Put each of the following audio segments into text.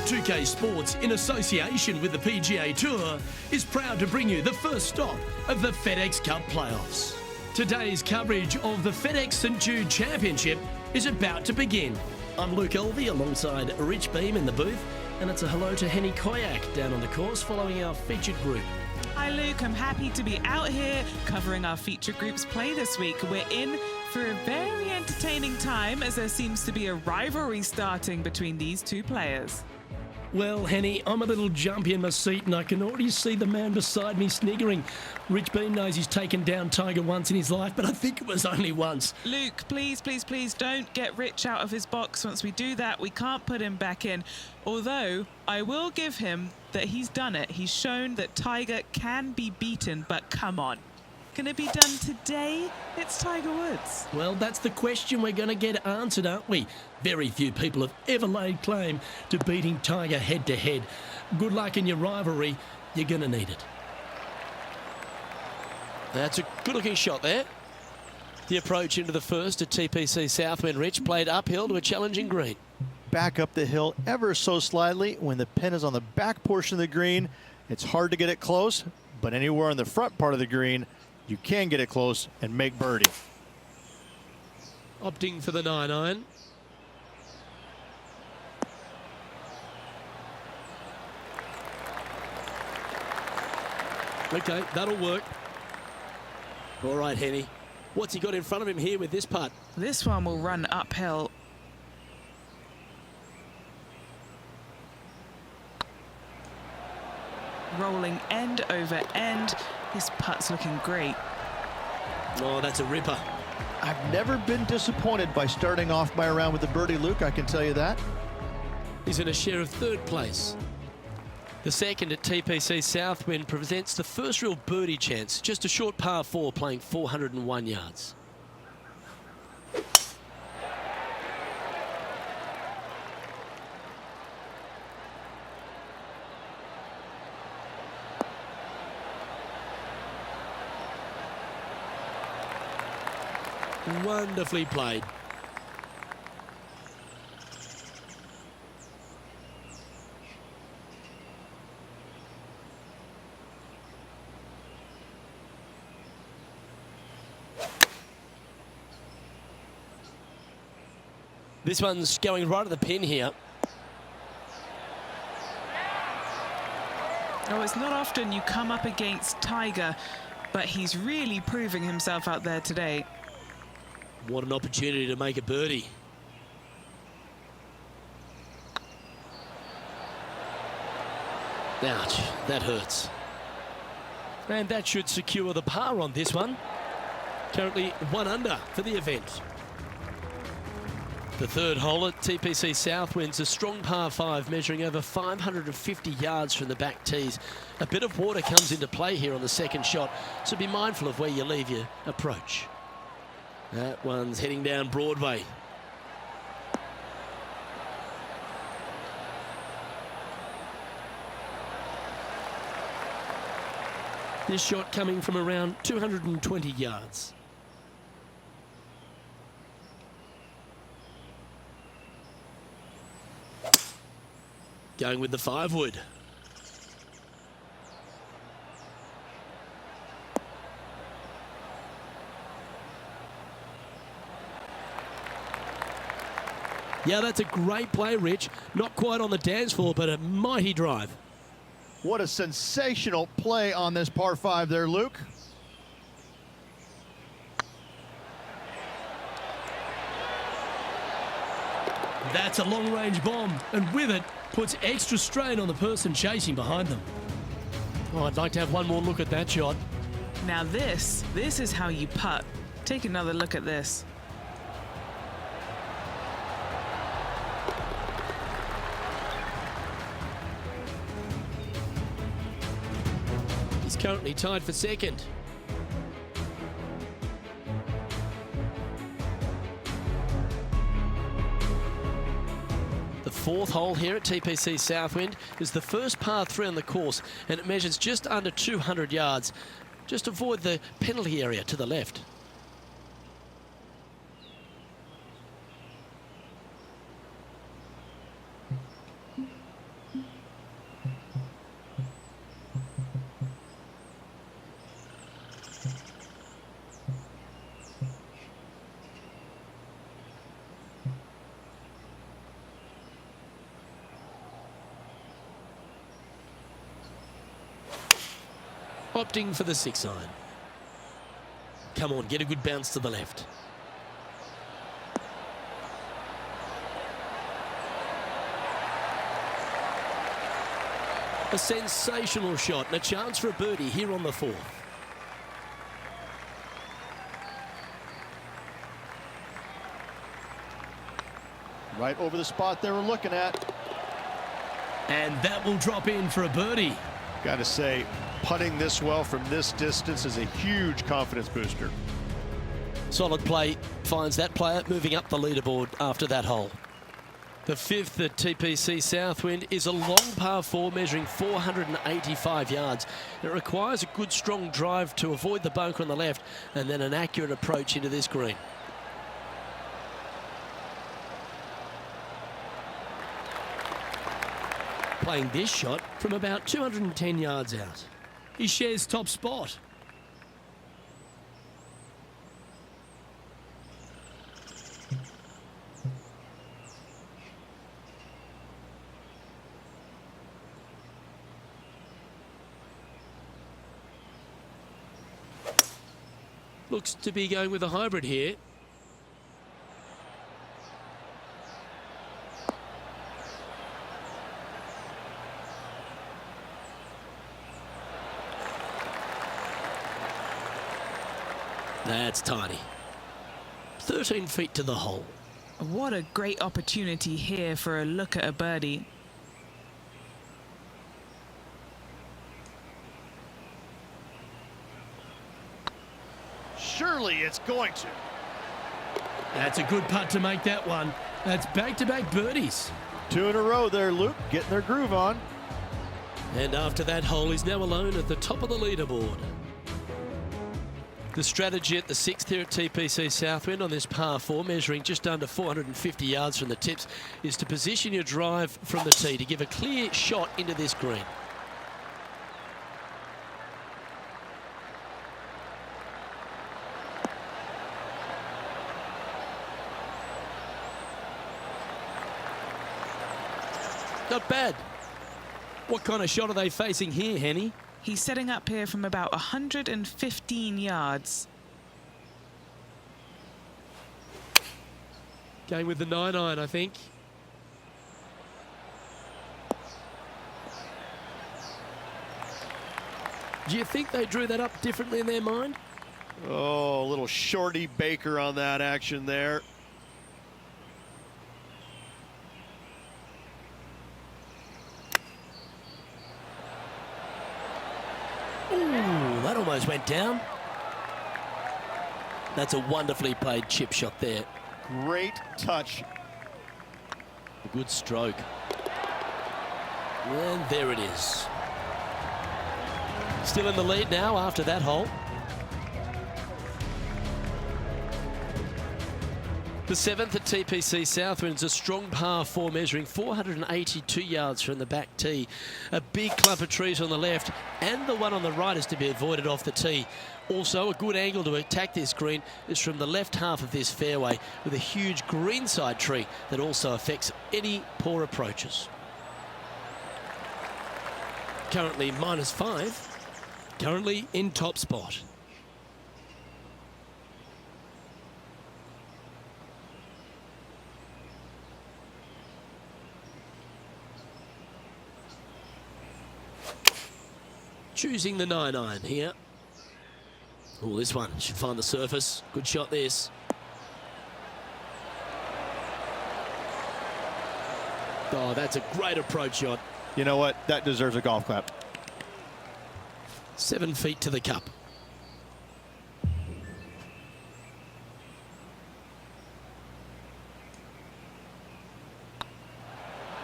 2K Sports, in association with the PGA Tour, is proud to bring you the first stop of the FedEx Cup playoffs. Today's coverage of the FedEx St Jude Championship is about to begin. I'm Luke Elvey alongside Rich Beam in the booth, and it's a hello to Henny Koyak down on the course following our featured group. Hi Luke, I'm happy to be out here covering our featured group's play this week. We're in for a very entertaining time as there seems to be a rivalry starting between these two players. Well, Henny, I'm a little jumpy in my seat and I can already see the man beside me sniggering. Rich Beam knows he's taken down Tiger once in his life, but I think it was only once. Luke, please, please, please don't get Rich out of his box. Once we do that, we can't put him back in. Although, I will give him that he's done it. He's shown that Tiger can be beaten, but come on. Can it be done today? It's Tiger Woods. Well, that's the question we're going to get answered, aren't we? Very few people have ever laid claim to beating Tiger head-to-head. Good luck in your rivalry. You're going to need it. That's a good-looking shot there. The approach into the first at TPC Southwind. Rich played uphill to a challenging green. Back up the hill ever so slightly. When the pin is on the back portion of the green, it's hard to get it close, but anywhere on the front part of the green, you can get it close and make birdie. Opting for the 9-iron. Okay, that'll work. All right, Henny. What's he got in front of him here with this putt? This one will run uphill. Rolling end over end. This putt's looking great. Oh, that's a ripper. I've never been disappointed by starting off my round with the birdie, Luke, I can tell you that. He's in a share of third place. The second at TPC Southwind presents the first real birdie chance. Just a short par 4 playing 401 yards. Wonderfully played. This one's going right at the pin here. Oh, it's not often you come up against Tiger, but he's really proving himself out there today. What an opportunity to make a birdie. Ouch, that hurts. And that should secure the par on this one. Currently 1 under for the event. The third hole at TPC Southwind's a strong par 5 measuring over 550 yards from the back tees. A bit of water comes into play here on the second shot, so be mindful of where you leave your approach. That one's heading down Broadway. This shot coming from around 220 yards. Going with the 5-wood. Yeah, that's a great play, Rich. Not quite on the dance floor, but a mighty drive. What a sensational play on this par 5 there, Luke. That's a long-range bomb, and with it, puts extra strain on the person chasing behind them. Oh, I'd like to have one more look at that shot. Now this is how you putt. Take another look at this. He's currently tied for second. The fourth hole here at TPC Southwind is the first par 3 on the course, and it measures just under 200 yards. Just avoid the penalty area to the left. opting for the 6-iron. Come on, get a good bounce to the left. A sensational shot and a chance for a birdie here on the 4th. Right over the spot they were looking at. And that will drop in for a birdie. Got to say, putting this well from this distance is a huge confidence booster. Solid play finds that player moving up the leaderboard after that hole. The 5th at TPC Southwind is a long par 4 measuring 485 yards. It requires a good strong drive to avoid the bunker on the left and then an accurate approach into this green. Playing this shot from about 210 yards out. He shares top spot. Looks to be going with a hybrid here. That's tiny. 13 feet to the hole. What a great opportunity here for a look at a birdie. Surely it's going to. That's a good putt to make that one. That's back-to-back birdies. 2 in a row there, Luke, getting their groove on. And after that hole, he's now alone at the top of the leaderboard. The strategy at the 6th here at TPC Southwind on this par 4, measuring just under 450 yards from the tips, is to position your drive from the tee to give a clear shot into this green. Not bad. What kind of shot are they facing here, Henny? He's setting up here from about 115 yards. Going with the 9-iron, I think. Do you think they drew that up differently in their mind? Oh, a little shorty Baker on that action there. Ooh, that almost went down. That's a wonderfully played chip shot there. Great touch. A good stroke. And there it is. Still in the lead now after that hole. The 7th at TPC Southwind's a strong par 4 measuring 482 yards from the back tee. A big clump of trees on the left and the one on the right is to be avoided off the tee. Also, a good angle to attack this green is from the left half of this fairway with a huge greenside tree that also affects any poor approaches. Currently -5. Currently in top spot. Choosing the 9-iron here. Oh, this one should find the surface. Good shot, this. Oh, that's a great approach shot. You know what? That deserves a golf clap. 7 feet to the cup.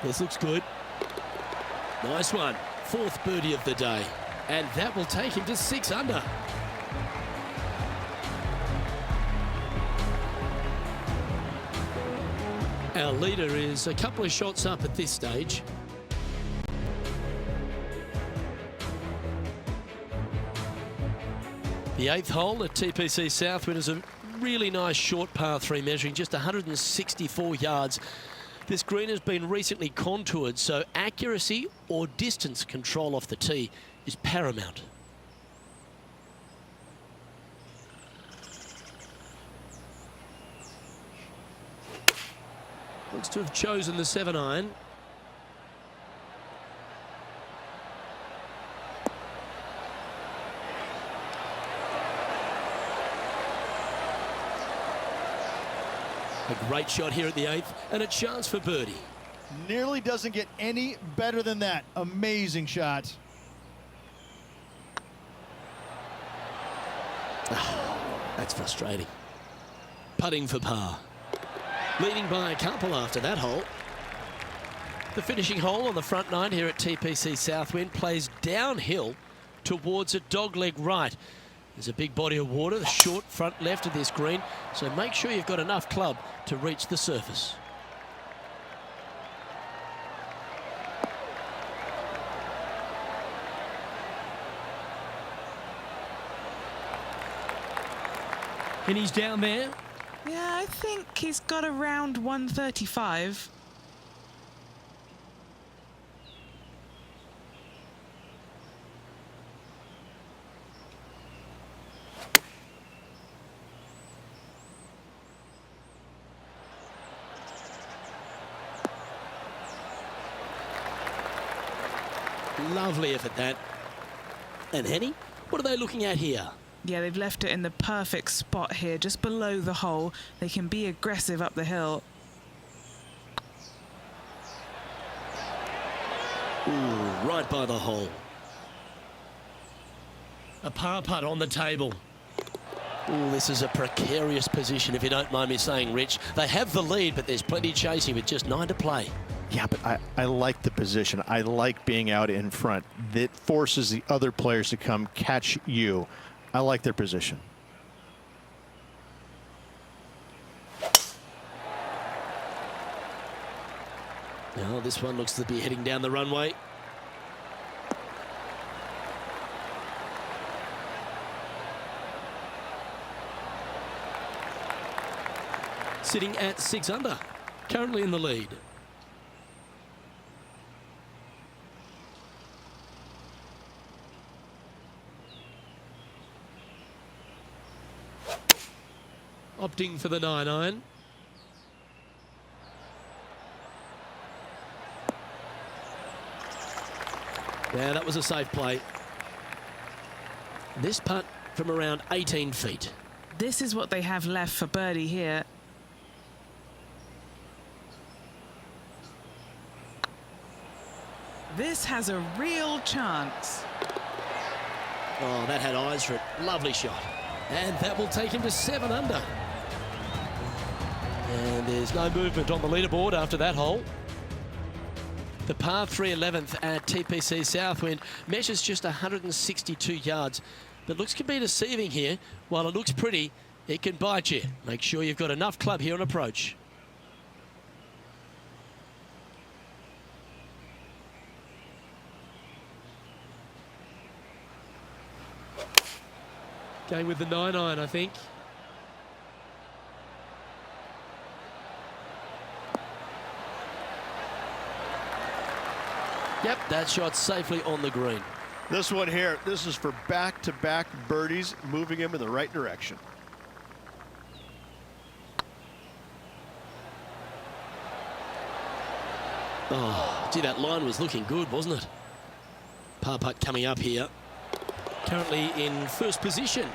This looks good. Nice one. 4th birdie of the day. And that will take him to 6 under. Our leader is a couple of shots up at this stage. The 8th hole at TPC Southwind is a really nice short par 3 measuring just 164 yards. This green has been recently contoured, so accuracy or distance control off the tee is paramount. Looks to have chosen the 7-iron. A great shot here at the 8th, and a chance for birdie. Nearly doesn't get any better than that. Amazing shot. That's frustrating. Putting for par. Leading by a couple after that hole. The finishing hole on the front 9 here at TPC Southwind plays downhill towards a dogleg right. There's a big body of water, the short front left of this green, so make sure you've got enough club to reach the surface. And he's down there. Yeah, I think he's got around 135. Lovely effort, that. And Henny, what are they looking at here? Yeah, they've left it in the perfect spot here, just below the hole. They can be aggressive up the hill. Ooh, right by the hole. A par putt on the table. Ooh, this is a precarious position, if you don't mind me saying, Rich. They have the lead, but there's plenty chasing with just 9 to play. Yeah, but I like the position. I like being out in front. That forces the other players to come catch you. I like their position. Now this one looks to be heading down the runway. Sitting at 6 under, currently in the lead. Opting for the 9-iron. Yeah, that was a safe play. This putt from around 18 feet. This is what they have left for birdie here. This has a real chance. Oh, that had eyes for it. Lovely shot. And that will take him to 7 under. And there's no movement on the leaderboard after that hole. The par 3 11th at TPC Southwind measures just 162 yards. But looks can be deceiving here. While it looks pretty, it can bite you. Make sure you've got enough club here on approach. Going with the 9-iron, I think. Yep, that shot safely on the green. This one here, this is for back-to-back birdies, moving him in the right direction. Oh, gee, that line was looking good, wasn't it? Par putt coming up here. Currently in first position.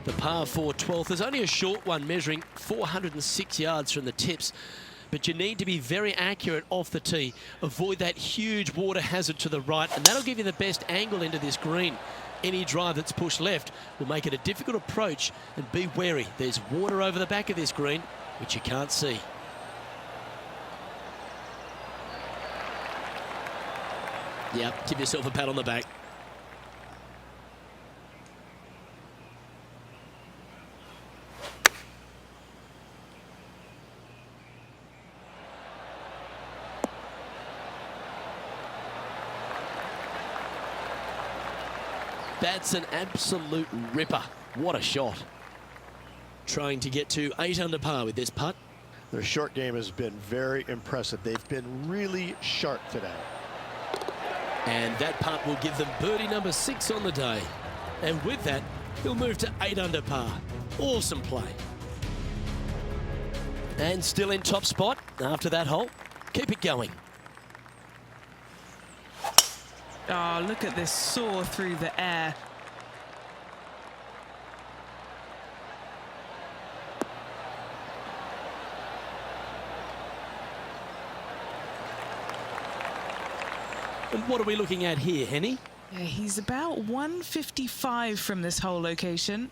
The par 4 12th is only a short one, measuring 406 yards from the tips. But you need to be very accurate off the tee. Avoid that huge water hazard to the right, and that'll give you the best angle into this green. Any drive that's pushed left will make it a difficult approach, and be wary. There's water over the back of this green, which you can't see. Yep, give yourself a pat on the back. That's an absolute ripper. What a shot. Trying to get to 8 under par with this putt. Their short game has been very impressive. They've been really sharp today. And that putt will give them birdie number 6 on the day. And with that, he'll move to 8 under par. Awesome play. And still in top spot after that hole. Keep it going. Oh, look at this soar through the air. And what are we looking at here, Henny? Yeah, he's about 155 from this hole location.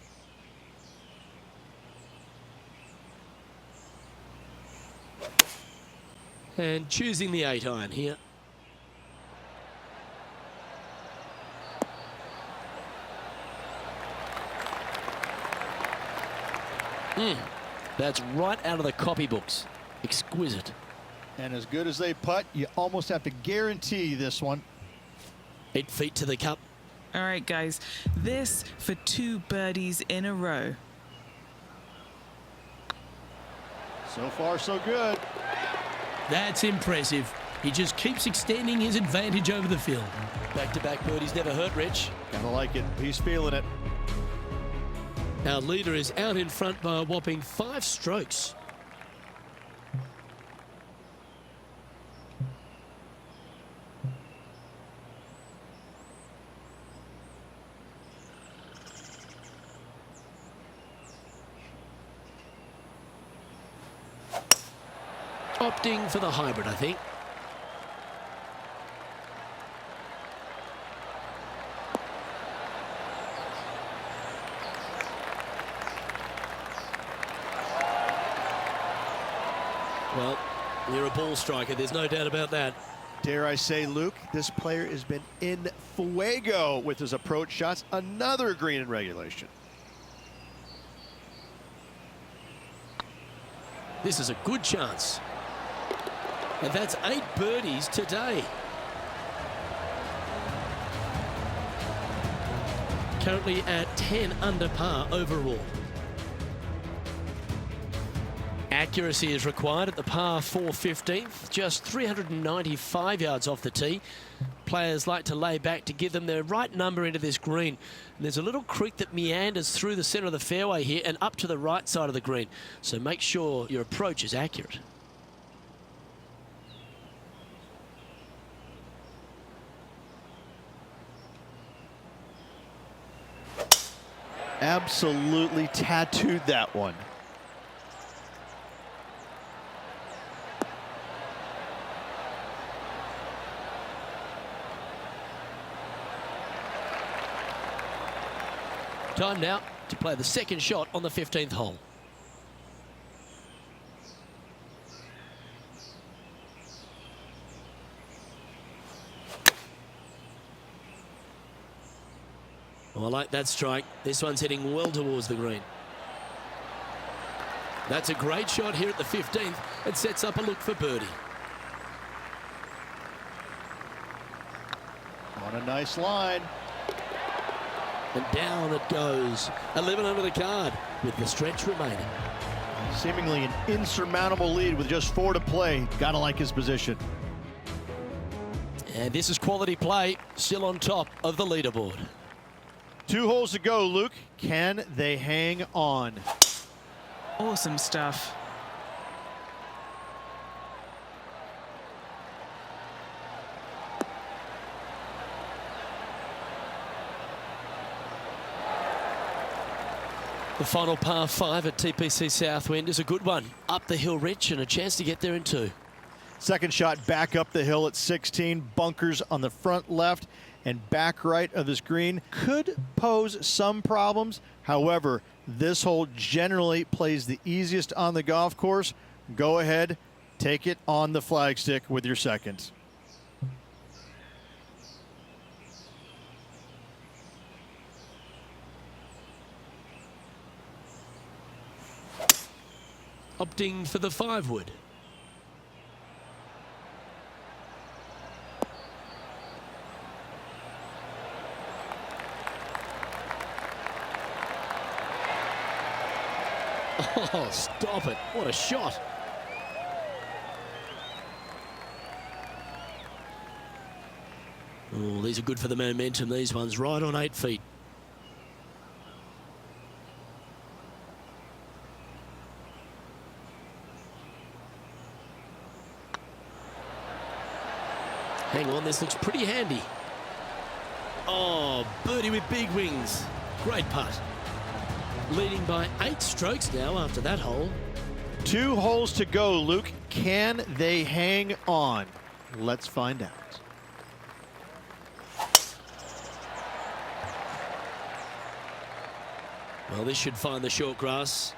And choosing the 8 iron here. That's right out of the copybooks. Exquisite. And as good as they putt, you almost have to guarantee this one. 8 feet to the cup. All right, guys, this for 2 birdies in a row. So far, so good. That's impressive. He just keeps extending his advantage over the field. Back-to-back birdies never hurt, Rich. Gotta like it. He's feeling it. Our leader is out in front by a whopping 5 strokes. Opting for the hybrid, I think. Well, you're a ball striker, there's no doubt about that. Dare I say, Luke, this player has been in fuego with his approach shots. Another green in regulation. This is a good chance. And that's 8 birdies today. Currently at 10 under par overall. Accuracy is required at the par 4 15th, just 395 yards off the tee. Players like to lay back to give them their right number into this green. And there's a little creek that meanders through the center of the fairway here and up to the right side of the green. So make sure your approach is accurate. Absolutely tattooed that one. Time now to play the second shot on the 15th hole. Oh, I like that strike. This one's heading well towards the green. That's a great shot here at the 15th. It sets up a look for birdie. On a nice line. And down it goes. 11 under the card with the stretch remaining. Seemingly an insurmountable lead with just 4 to play. Gotta like his position. And this is quality play, still on top of the leaderboard. 2 holes to go, Luke. Can they hang on? Awesome stuff. The final par 5 at TPC Southwind is a good one. Up the hill, Rich, and a chance to get there in 2. Second shot back up the hill at 16. Bunkers on the front left and back right of this green. Could pose some problems. However, this hole generally plays the easiest on the golf course. Go ahead, take it on the flagstick with your second. Opting for the 5 wood. Oh, stop it. What a shot. Oh, these are good for the momentum, these ones, right on 8 feet. Hang on, this looks pretty handy. Oh, birdie with big wings. Great putt. Leading by 8 strokes now after that hole. 2 holes to go, Luke. Can they hang on? Let's find out. Well, this should find the short grass.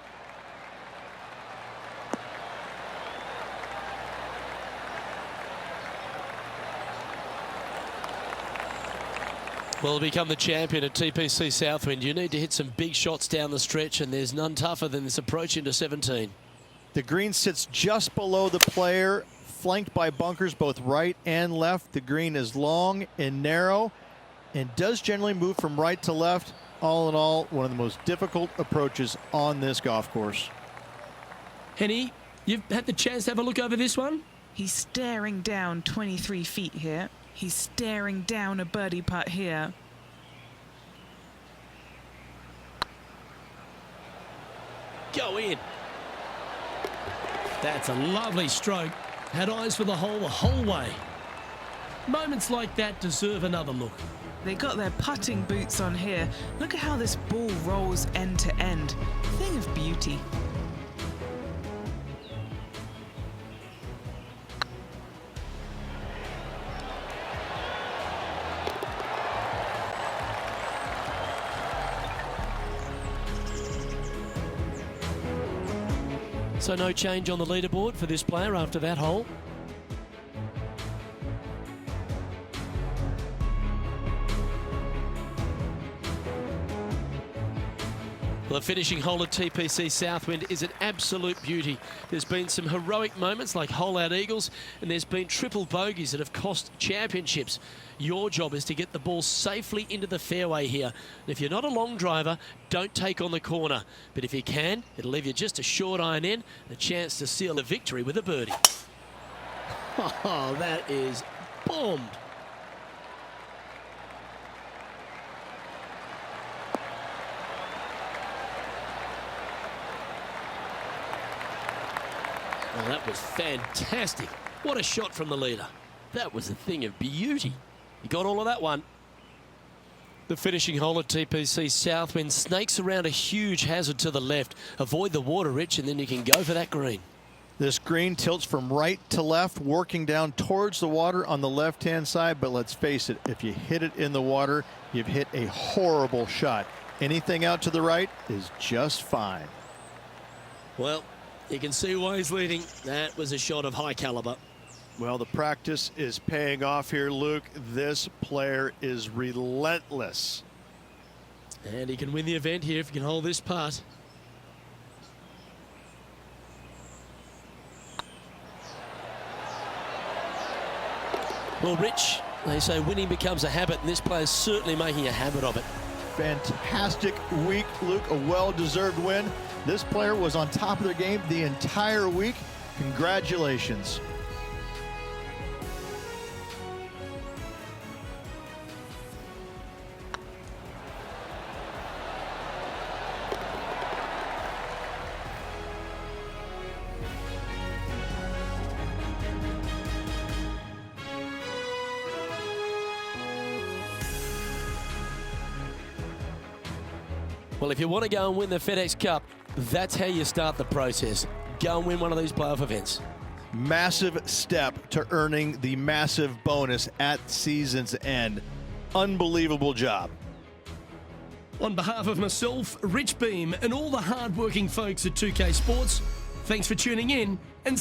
Well, to become the champion at TPC Southwind, you need to hit some big shots down the stretch, and there's none tougher than this approach into 17. The green sits just below the player, flanked by bunkers both right and left. The green is long and narrow and does generally move from right to left. All in all, one of the most difficult approaches on this golf course. Henny, you've had the chance to have a look over this one? He's staring down 23 feet here. He's staring down a birdie putt here. Go in. That's a lovely stroke. Had eyes for the whole way. Moments like that deserve another look. They got their putting boots on here. Look at how this ball rolls end to end. Thing of beauty. So no change on the leaderboard for this player after that hole. Well, the finishing hole at TPC Southwind is an absolute beauty. There's been some heroic moments like hole-out eagles, and there's been triple bogeys that have cost championships. Your job is to get the ball safely into the fairway here. And if you're not a long driver, don't take on the corner. But if you can, it'll leave you just a short iron in, and a chance to seal a victory with a birdie. Oh, that is bombed. Well, that was fantastic. What a shot from the leader. That was a thing of beauty. He got all of that one. The finishing hole at TPC Southwind snakes around a huge hazard to the left. Avoid the water, Rich, and then you can go for that green. This green tilts from right to left, working down towards the water on the left-hand side. But let's face it, if you hit it in the water, you've hit a horrible shot. Anything out to the right is just fine. Well, you can see why he's leading. That was a shot of high caliber. Well, the practice is paying off here, Luke. This player is relentless. And he can win the event here if he can hold this putt. Well, Rich, they say winning becomes a habit, and this player's certainly making a habit of it. Fantastic week, Luke. A well-deserved win. This player was on top of their game the entire week. Congratulations. Well, if you want to go and win the FedEx Cup, that's how you start the process. Go and win one of these playoff events. Massive step to earning the massive bonus at season's end. Unbelievable job. On behalf of myself, Rich Beam, and all the hard-working folks at 2K Sports, thanks for tuning in and